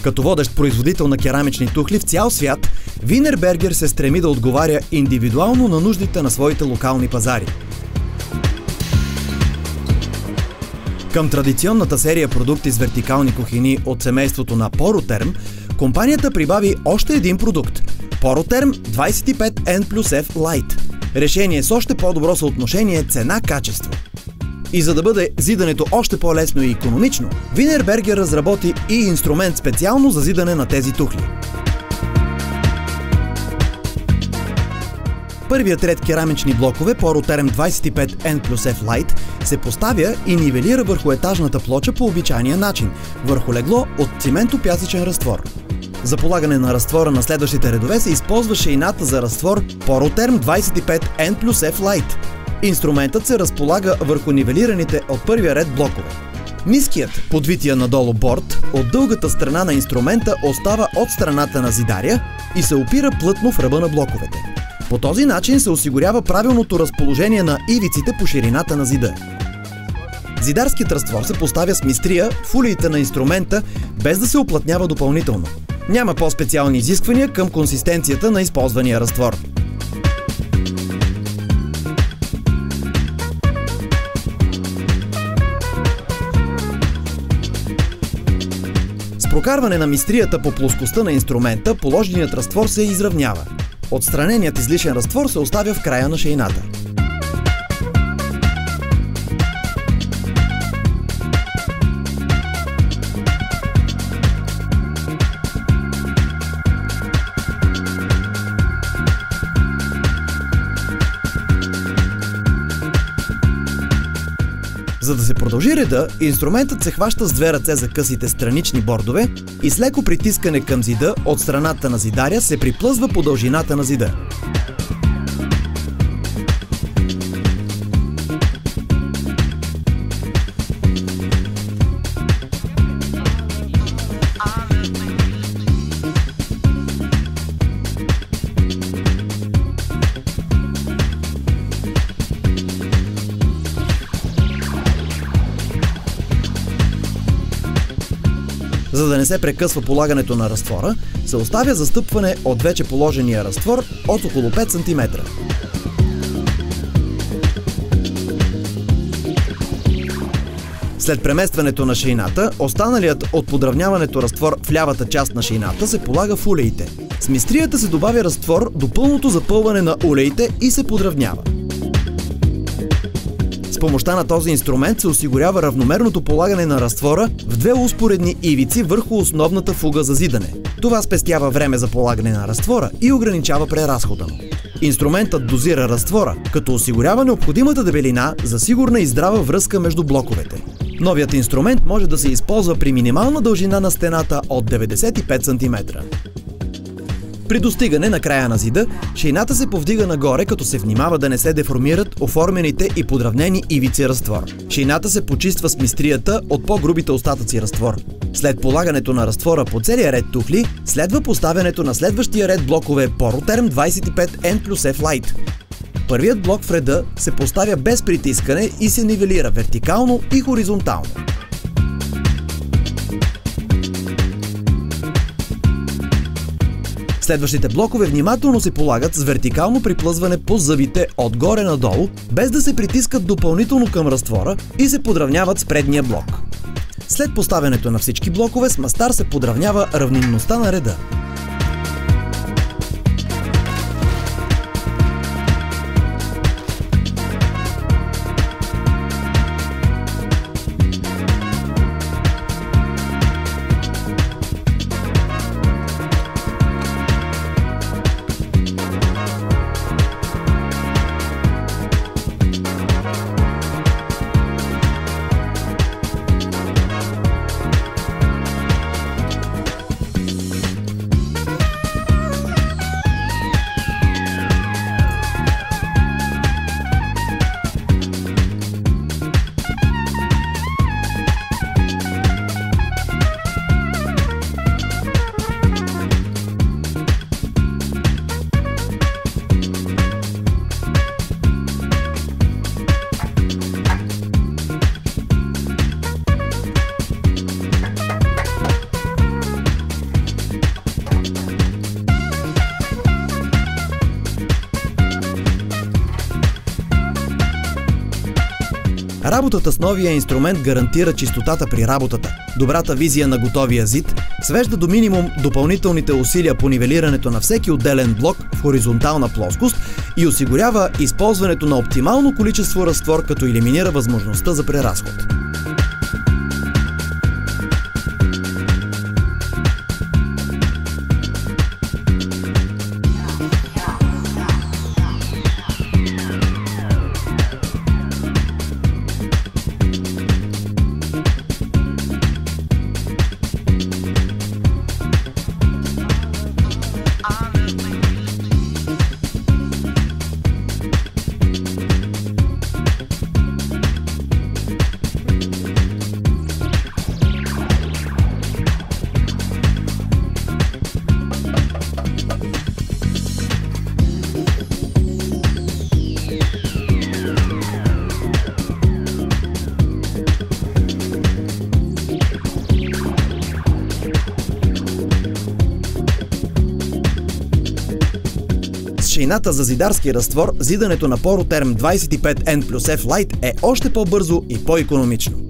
Като водещ производител на керамични тухли в цял свят, Wienerberger се стреми да отговаря индивидуално на нуждите на своите локални пазари. Към традиционната серия продукти с вертикални кухини от семейството на Porotherm, компанията прибави още един продукт – Porotherm 25N+F Lite. Решение с още по-добро съотношение цена-качество. И за да бъде зидането още по-лесно и икономично, Wienerberger разработи и инструмент специално за зидане на тези тухли. Първият ред керамични блокове Porotherm 25N+F Lite се поставя и нивелира върху етажната плоча по обичайния начин, върху легло от циментопясъчен разтвор. За полагане на разтвора на следващите редове се използва шейната за разтвор Porotherm 25N+F Lite. Инструментът се разполага върху нивелираните от първия ред блокове. Ниският, подвития надолу борд, от дългата страна на инструмента остава от страната на зидаря и се опира плътно в ръба на блоковете. По този начин се осигурява правилното разположение на ивиците по ширината на зида. Зидарският разтвор се поставя с мистрия в улеите на инструмента, без да се уплътнява допълнително. Няма по-специални изисквания към консистенцията на използвания разтвор. С прокарване на мистрията по плоскостта на инструмента, положеният разтвор се изравнява. Отстраненият излишен разтвор се оставя в края на шейната. За да се продължи реда, инструментът се хваща с две ръце за късите странични бордове и с леко притискане към зида от страната на зидаря се приплъзва по дължината на зида. За да не се прекъсва полагането на разтвора, се оставя застъпване от вече положения разтвор от около 5 см. След преместването на шейната, останалият от подравняването разтвор в лявата част на шейната се полага в улеите. С мистрията се добавя разтвор до пълното запълване на улеите и се подравнява. С помощта на този инструмент се осигурява равномерното полагане на разтвора в две успоредни ивици върху основната фуга за зидане. Това спестява време за полагане на разтвора и ограничава преразхода му. Инструментът дозира разтвора, като осигурява необходимата дебелина за сигурна и здрава връзка между блоковете. Новият инструмент може да се използва при минимална дължина на стената от 95 см. При достигане на края на зида, шейната се повдига нагоре, като се внимава да не се деформират оформените и подравнени ивици разтвор. Шейната се почиства с мистрията от по-грубите остатъци разтвор. След полагането на разтвора по целия ред тухли, следва поставянето на следващия ред блокове Porotherm 25N+F Lite. Първият блок в реда се поставя без притискане и се нивелира вертикално и хоризонтално. Следващите блокове внимателно се полагат с вертикално приплъзване по зъбите отгоре надолу, без да се притискат допълнително към разтвора и се подравняват с предния блок. След поставянето на всички блокове с мастар се подравнява равнинността на реда. Работата с новия инструмент гарантира чистотата при работата. Добрата визия на готовия зид свежда до минимум допълнителните усилия по нивелирането на всеки отделен блок в хоризонтална плоскост и осигурява използването на оптимално количество разтвор, като елиминира възможността за преразход. С шейната за зидарски разтвор, зидането на Poroterm 25N+F Lite е още по-бързо и по-икономично.